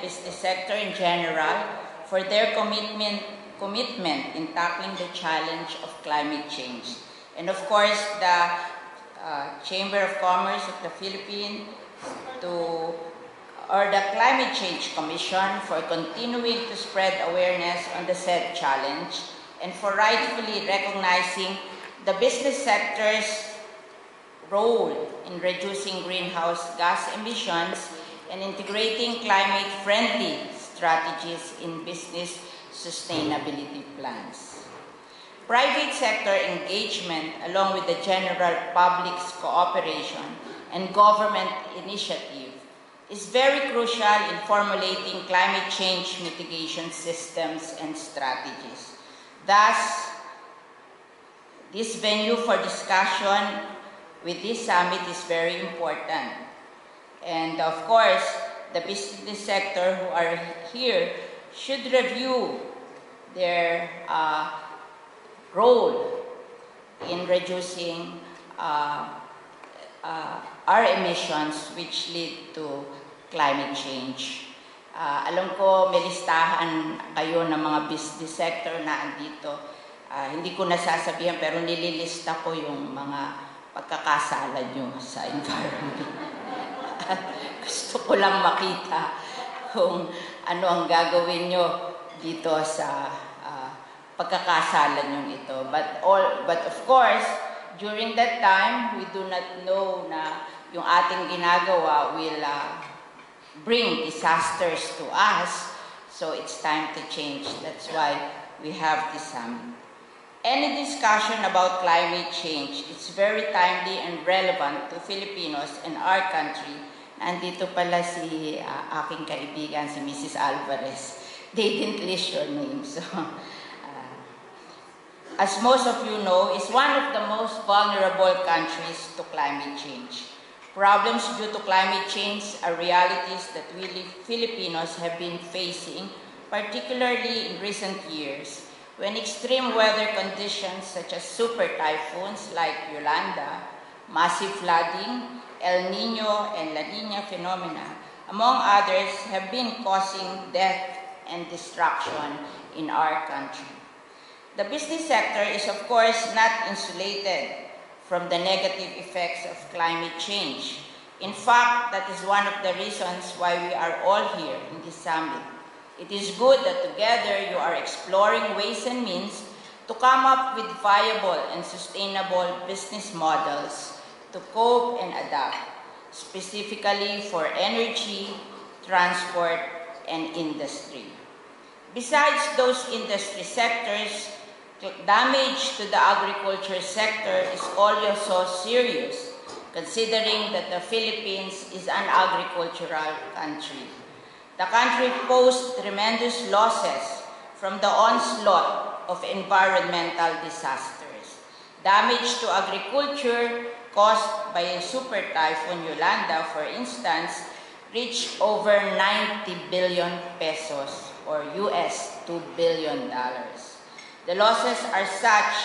business sector in general for their commitment in tackling the challenge of climate change. And of course, the Chamber of Commerce of the Philippines or the Climate Change Commission for continuing to spread awareness on the said challenge and for rightfully recognizing the business sector's role in reducing greenhouse gas emissions and integrating climate-friendly strategies in business sustainability plans. Private sector engagement, along with the general public's cooperation and government initiative, is very crucial in formulating climate change mitigation systems and strategies. Thus, this venue for discussion with this summit is very important. And of course, the business sector who are here should review their role in reducing our emissions which lead to climate change. Alam ko may listahan kayo ng mga business sector na andito. Hindi ko nasasabihan pero nililista ko yung mga pagkakasala nyo sa environment. Gusto ko lang makita kung ano ang gagawin nyo dito sa pagkakasala nyo ito. But of course, during that time, we do not know na yung ating ginagawa will bring disasters to us. So it's time to change. That's why we have this summit. Any discussion about climate change is very timely and relevant to Filipinos and our country. Nandito pala si aking kaibigan, si Mrs. Alvarez. They didn't list your name. So, as most of you know, is one of the most vulnerable countries to climate change. Problems due to climate change are realities that we Filipinos have been facing, particularly in recent years, when extreme weather conditions such as super typhoons like Yolanda, massive flooding, El Nino and La Nina phenomena, among others, have been causing death and destruction in our country. The business sector is of course not insulated from the negative effects of climate change. In fact, that is one of the reasons why we are all here in this summit. It is good that together you are exploring ways and means to come up with viable and sustainable business models to cope and adapt, specifically for energy, transport, and industry. Besides those industry sectors, damage to the agriculture sector is also serious, considering that the Philippines is an agricultural country. The country posed tremendous losses from the onslaught of environmental disasters. Damage to agriculture caused by a super typhoon Yolanda, for instance, reached over 90 billion pesos or US $2 billion. The losses are such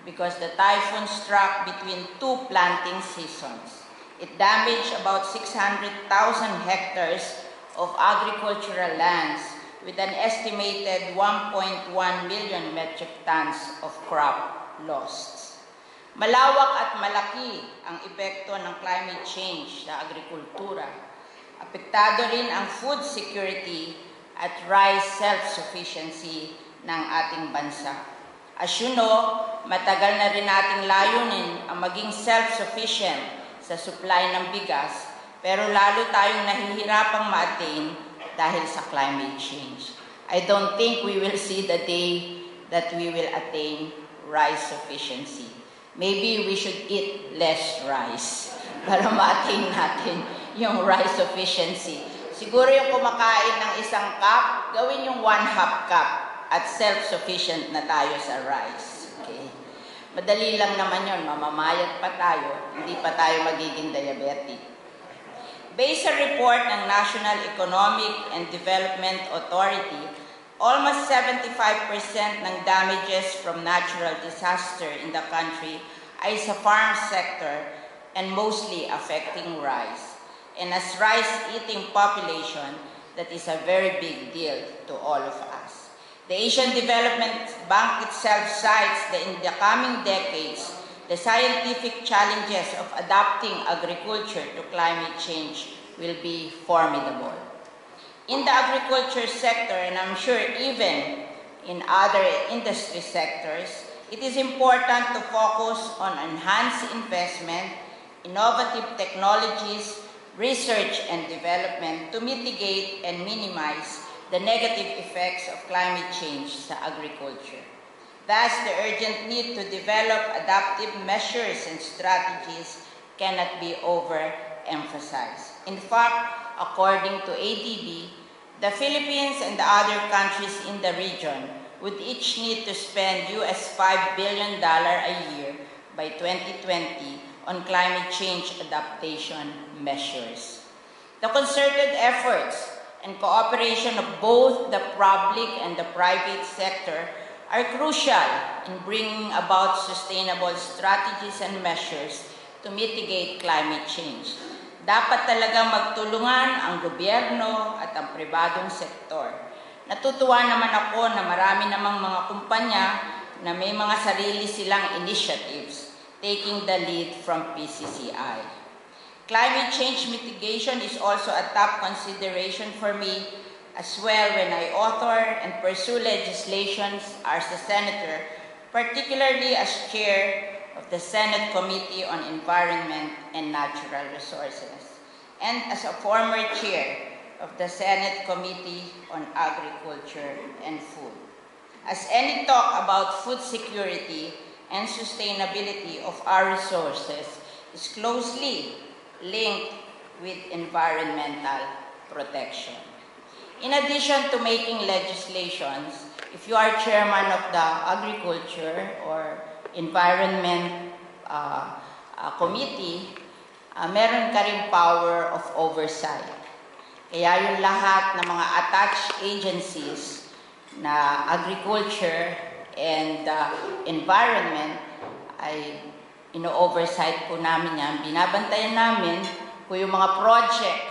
because the typhoon struck between two planting seasons. It damaged about 600,000 hectares of agricultural lands with an estimated 1.1 million metric tons of crop lost. Malawak at malaki ang epekto ng climate change sa agrikultura. Apektado rin ang food security at rice self-sufficiency ng ating bansa. As you know, matagal na rin nating layunin ang maging self-sufficient sa supply ng bigas, pero lalo tayong nahihirapang ma-attain dahil sa climate change. I don't think we will see the day that we will attain rice sufficiency. Maybe we should eat less rice para ma-attain natin yung rice sufficiency. Siguro yung kumakain ng isang cup, gawin yung 1/2 cup at self-sufficient na tayo sa rice. Okay? Madali lang naman yun, mamamayat pa tayo, hindi pa tayo magiging diabetic. Based sa report ng National Economic and Development Authority, almost 75% ng damages from natural disaster in the country ay sa farm sector and mostly affecting rice. And as rice-eating population, that is a very big deal to all of us. The Asian Development Bank itself cites that in the coming decades, the scientific challenges of adapting agriculture to climate change will be formidable. In the agriculture sector, and I'm sure even in other industry sectors, it is important to focus on enhanced investment, innovative technologies, research and development to mitigate and minimize the negative effects of climate change sa agriculture. Thus, the urgent need to develop adaptive measures and strategies cannot be overemphasized. In fact, according to ADB, the Philippines and the other countries in the region would each need to spend US $5 billion a year by 2020 on climate change adaptation measures. The concerted efforts and cooperation of both the public and the private sector are crucial in bringing about sustainable strategies and measures to mitigate climate change. Dapat talagang magtulungan ang gobyerno at ang pribadong sektor. Natutuwa naman ako na marami namang mga kumpanya na may mga sarili silang initiatives taking the lead from PCCI. Climate change mitigation is also a top consideration for me as well when I author and pursue legislations as a senator, particularly as chair of the Senate Committee on Environment and Natural Resources, and as a former chair of the Senate Committee on Agriculture and Food. As any talk about food security and sustainability of our resources is closely linked with environmental protection. In addition to making legislations, if you are chairman of the Agriculture or Environment Committee, meron ka rin power of oversight. Kaya yung lahat ng mga attached agencies na agriculture and environment ay ino-oversight po namin yan. Binabantayan namin kung yung mga project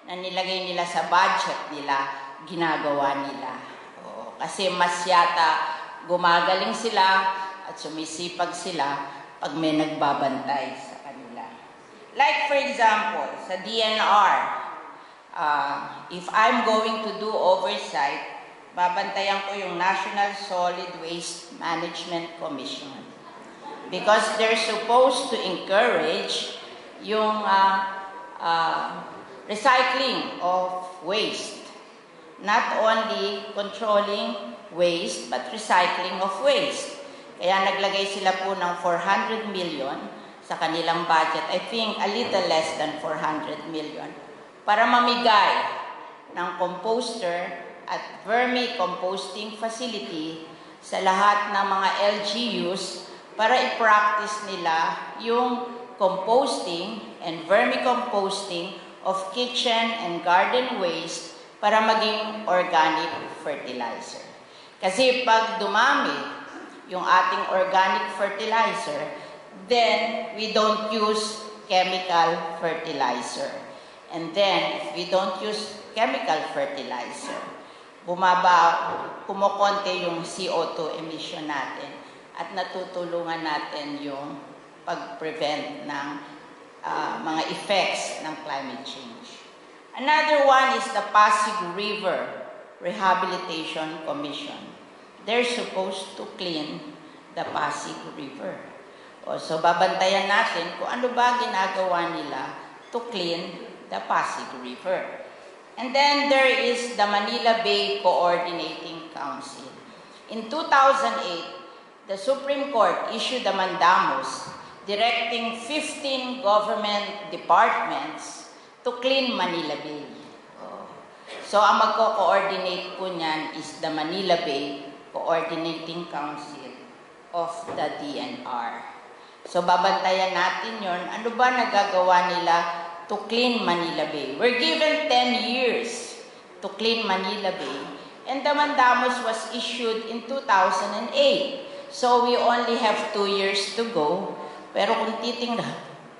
na nilagay nila sa budget nila, ginagawa nila. Kasi mas yata gumagaling sila at sumisipag sila pag may nagbabantay sa kanila. Like for example, sa DNR, if I'm going to do oversight, babantayan ko yung National Solid Waste Management Commission. Because they're supposed to encourage yung recycling of waste. Not only controlling waste, but recycling of waste. Kaya naglagay sila po ng 400 million sa kanilang budget. I think a little less than 400 million. Para mamigay ng composter at vermicomposting facility sa lahat ng mga LGUs para i-practice nila yung composting and vermicomposting of kitchen and garden waste para maging organic fertilizer. Kasi pag dumami yung ating organic fertilizer, then we don't use chemical fertilizer. And then, if we don't use chemical fertilizer, kumukonte yung CO2 emission natin at natutulungan natin yung pag-prevent ng mga effects ng climate change. Another one is the Pasig River Rehabilitation Commission. They're supposed to clean the Pasig River. So babantayan natin kung ano ba ginagawa nila to clean the Pasig River. And then there is the Manila Bay Coordinating Council. In 2008, the Supreme Court issued a mandamus directing 15 government departments to clean Manila Bay. So ang magko-coordinate po niyan is the Manila Bay Coordinating Council of the DNR. So babantayan natin yon. Ano ba nagagawa nila to clean Manila Bay? We're given 10 years to clean Manila Bay, and the mandamus was issued in 2008. So we only have 2 years to go. Pero kung titingnan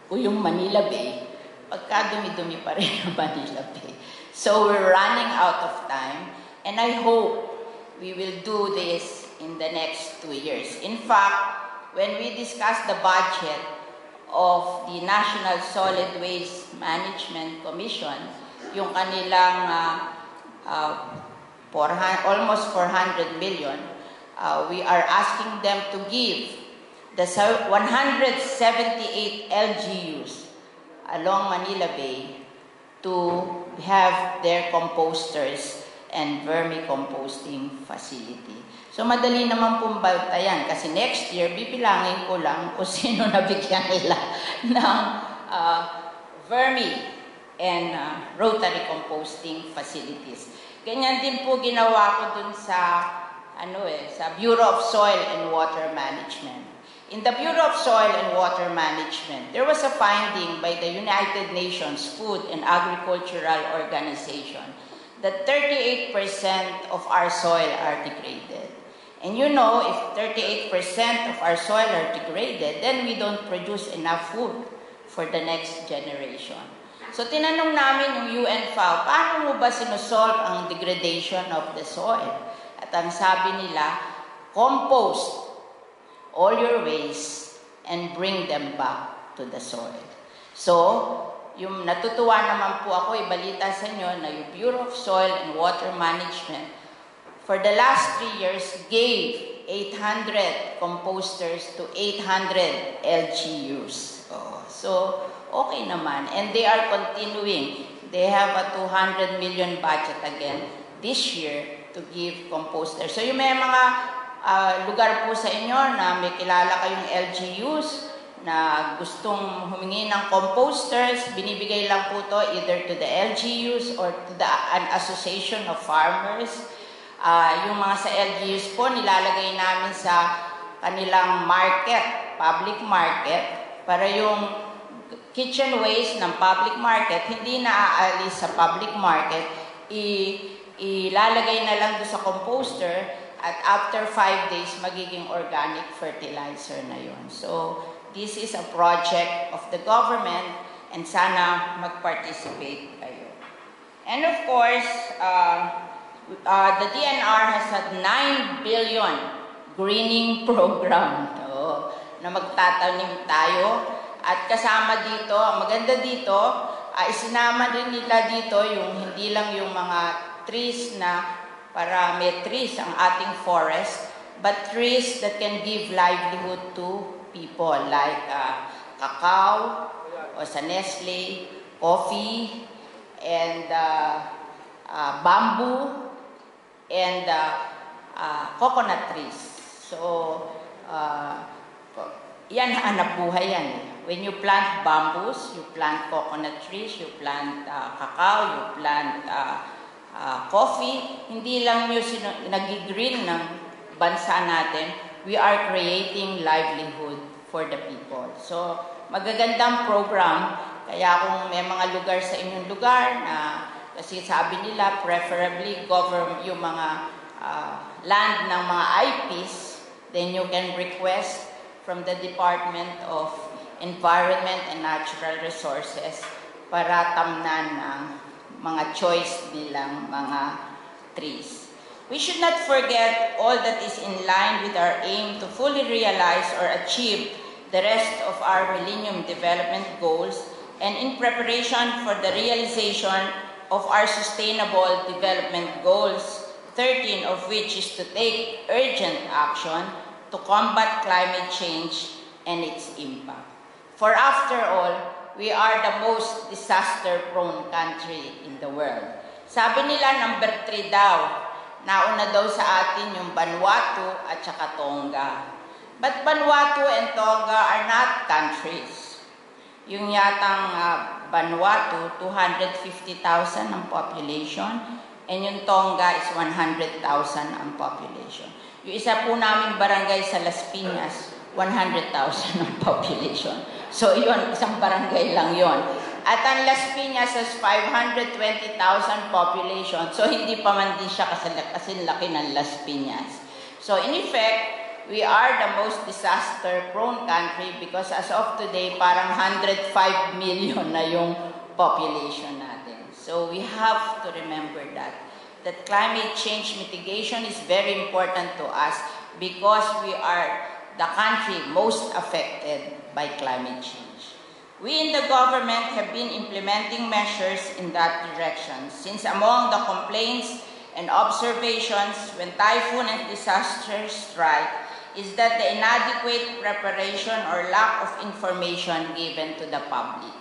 ko yung Manila Bay, pagka dumi-dumi pa rin yung Manila Bay. So we're running out of time, and I hope we will do this in the next 2 years. In fact, when we discussed the budget of the National Solid Waste Management Commission, yung kanilang almost 400 million, we are asking them to give the 178 LGUs along Manila Bay to have their composters and vermicomposting facility. So madali naman pong bantayan kasi next year bibilangin ko lang kung sino nabigyan nila ng vermi and rotary composting facilities. Ganyan din po ginawa ko dun sa sa Bureau of Soil and Water Management. In the Bureau of Soil and Water Management, there was a finding by the United Nations Food and Agricultural Organization that 38% of our soil are degraded. And you know, if 38% of our soil are degraded, then we don't produce enough food for the next generation. So tinanong namin yung UN-FAO, paano mo ba sinusolve ang degradation of the soil? At ang sabi nila, compost all your waste and bring them back to the soil. So, yung natutuwa naman po ako, ibalita sa inyo na yung Bureau of Soil and Water Management for the last 3 years gave 800 composters to 800 LGUs. So, okay naman. And they are continuing. They have a 200 million budget again this year to give composters. So, yung may mga lugar po sa inyo na may kilala kayong LGUs na gustong humingi ng composters, binibigay lang po to either to the LGUs or to an association of farmers. Yung mga sa LGUs po, nilalagay namin sa kanilang market, public market, para yung kitchen waste ng public market, hindi na aalis sa public market, ilalagay na lang doon sa composter, at after 5 days, magiging organic fertilizer na yun. So, this is a project of the government and sana mag-participate kayo. And of course, the DNR has a 9 billion greening program na magtatanim tayo. At kasama dito, ang maganda dito, isinama din nila dito yung hindi lang yung mga trees na para may trees ang ating forest, but trees that can give livelihood to people like cacao, o sa Nestle, coffee, and bamboo, and coconut trees. So, yan hanap buhay yan. When you plant bamboos, you plant coconut trees, you plant cacao, you plant coffee, hindi lang yung nag-green ng bansa natin, we are creating livelihood for the people. So, magagandang program, kaya kung may mga lugar sa inyong lugar na, kasi sabi nila, preferably yung mga land ng mga IPs, then you can request from the Department of Environment and Natural Resources para tamnan ng mga choice nilang mga trees. We should not forget all that is in line with our aim to fully realize or achieve the rest of our Millennium Development Goals and in preparation for the realization of our Sustainable Development Goals, 13 of which is to take urgent action to combat climate change and its impact. For after all, we are the most disaster-prone country in the world. Sabi nila, number 3 daw. Nauna daw sa atin yung Vanuatu at saka Tonga. But Vanuatu and Tonga are not countries. Yung yatang Vanuatu, 250,000 ang population, and yung Tonga is 100,000 ang population. Yung isa po naming barangay sa Las Piñas, 100,000 ang population. So, yun, isang barangay lang yun. At ang Las Piñas has 520,000 population. So, hindi pa man din siya kasi laki ng Las Piñas. So, in effect, we are the most disaster-prone country because as of today, parang 105 million na yung population natin. So we have to remember that climate change mitigation is very important to us because we are the country most affected by climate change. We in the government have been implementing measures in that direction, since among the complaints and observations when typhoon and disasters strike is that the inadequate preparation or lack of information given to the public.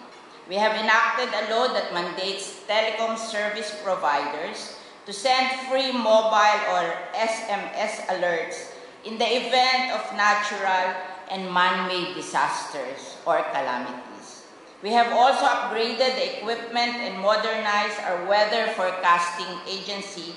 We have enacted a law that mandates telecom service providers to send free mobile or SMS alerts in the event of natural and man-made disasters or calamities. We have also upgraded the equipment and modernized our weather forecasting agency,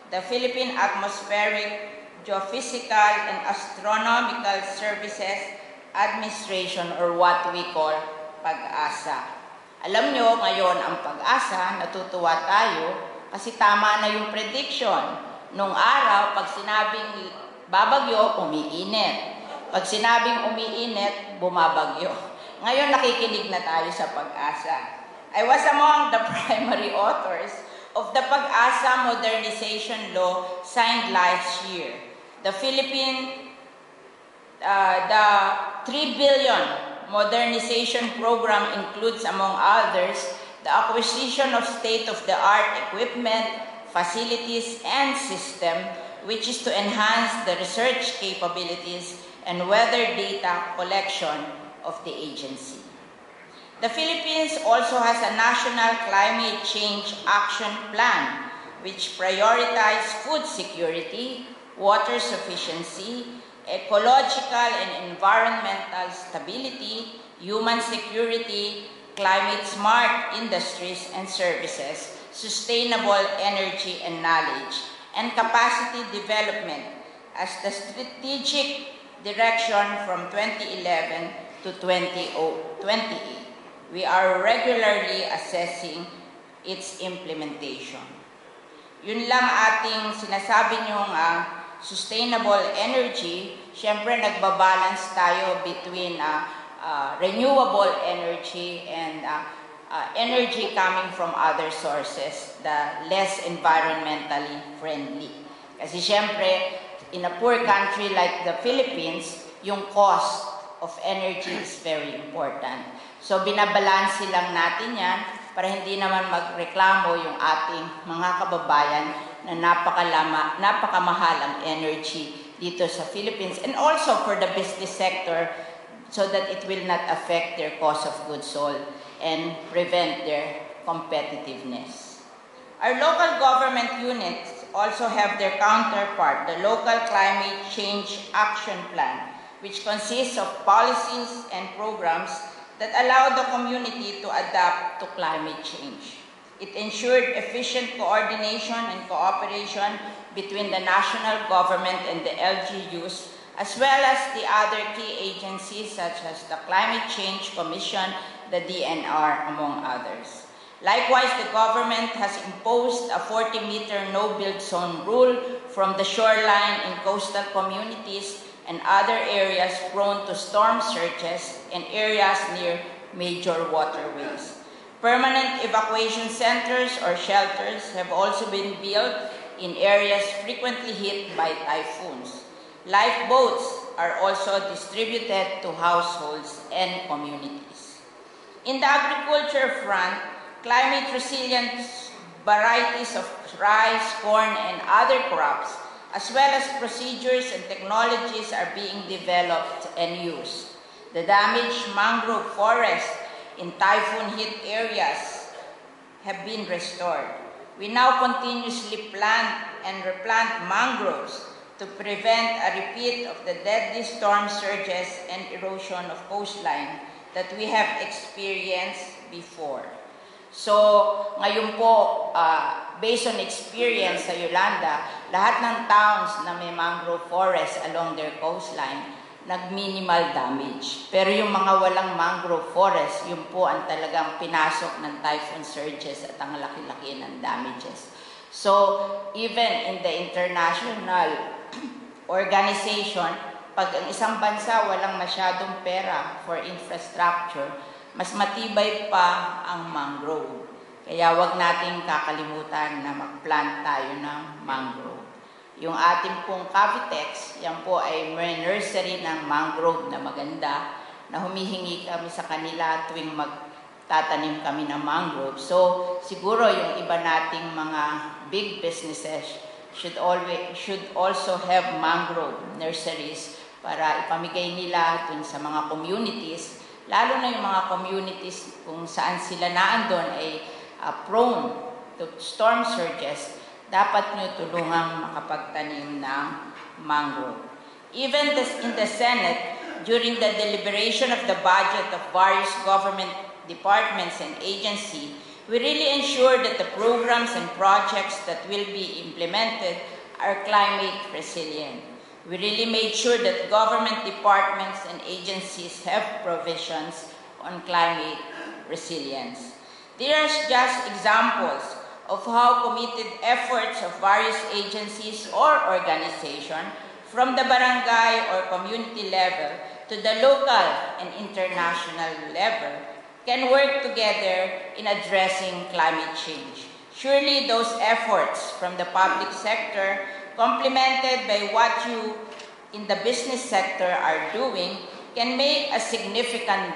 the Philippine Atmospheric, Geophysical, and Astronomical Services Administration, or what we call PAG-ASA. Alam nyo, ngayon ang PAG-ASA, natutuwa tayo kasi tama na yung prediction. Nung araw, pag sinabing babagyo, umiinit. Pag sinabing umiinit, bumabagyo. Ngayon, nakikinig na tayo sa PAG-ASA. I was among the primary authors of the PAG-ASA Modernization Law signed last year. The the 3 billion modernization program includes, among others, the acquisition of state-of-the-art equipment, facilities, and system, which is to enhance the research capabilities and weather data collection of the agency. The Philippines also has a national climate change action plan, which prioritizes food security, water sufficiency, ecological and environmental stability, human security, climate-smart industries and services, sustainable energy and knowledge, and capacity development as the strategic direction from 2011 to 2028. We are regularly assessing its implementation. Yun lang ating sinasabi niyong sustainable energy. Siyempre, nagbabalance tayo between renewable energy and energy coming from other sources, the less environmentally friendly. Kasi siyempre, in a poor country like the Philippines, yung cost of energy is very important. So, binabalanse lang natin yan para hindi naman magreklamo yung ating mga kababayan na napakamahal ang energy dito sa Philippines, and also for the business sector so that it will not affect their cost of goods sold and prevent their competitiveness. Our local government units also have their counterpart, the Local Climate Change Action Plan, which consists of policies and programs that allow the community to adapt to climate change. It ensured efficient coordination and cooperation between the national government and the LGUs, as well as the other key agencies such as the Climate Change Commission, the DNR, among others. Likewise, the government has imposed a 40-meter no-build zone rule from the shoreline in coastal communities and other areas prone to storm surges and areas near major waterways. Permanent evacuation centers or shelters have also been built in areas frequently hit by typhoons. Lifeboats are also distributed to households and communities. In the agriculture front, climate-resilient varieties of rice, corn, and other crops, as well as procedures and technologies are being developed and used. The damaged mangrove forests in typhoon-hit areas have been restored. We now continuously plant and replant mangroves to prevent a repeat of the deadly storm surges and erosion of coastline that we have experienced before. So, ngayon po, based on experience sa Yolanda, lahat ng towns na may mangrove forest along their coastline, nag-minimal damage. Pero yung mga walang mangrove forest, yun po ang talagang pinasok ng typhoon surges at ang laki-laki ng damages. So, even in the international organization, pag ang isang bansa walang masyadong pera for infrastructure, mas matibay pa ang mangrove. Kaya wag nating kakalimutan na mag-plant tayo ng mangrove. Yung ating pong Cavitex, yan po ay may nursery ng mangrove na maganda na humihingi kami sa kanila tuwing magtatanim kami ng mangrove. So, siguro yung iba nating mga big businesses should also have mangrove nurseries para ipamigay nila dun sa mga communities, lalo na yung mga communities kung saan sila naandun ay prone to storm surges, dapat nyo tulungang makapagtanim ng mangrove. Even in the Senate, during the deliberation of the budget of various government departments and agencies, we really ensure that the programs and projects that will be implemented are climate resilient. We really made sure that government departments and agencies have provisions on climate resilience. There are just examples of how committed efforts of various agencies or organizations from the barangay or community level to the local and international level can work together in addressing climate change. Surely those efforts from the public sector, complemented by what you in the business sector are doing, can make a significant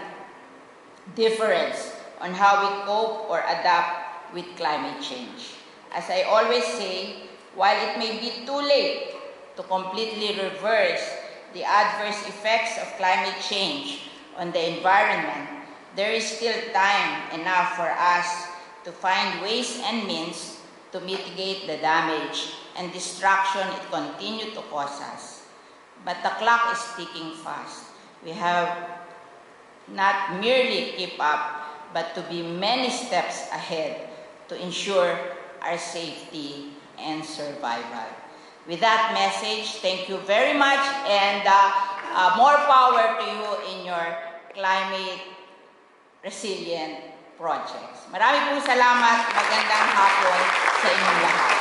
difference on how we cope or adapt with climate change. As I always say, while it may be too late to completely reverse the adverse effects of climate change on the environment, there is still time enough for us to find ways and means to mitigate the damage and destruction it continues to cause us. But the clock is ticking fast. We have not merely keep up, but to be many steps ahead to ensure our safety and survival. With that message, thank you very much, and more power to you in your climate resilient projects. Marami pong salamat. Magandang hapon sa inyong lahat.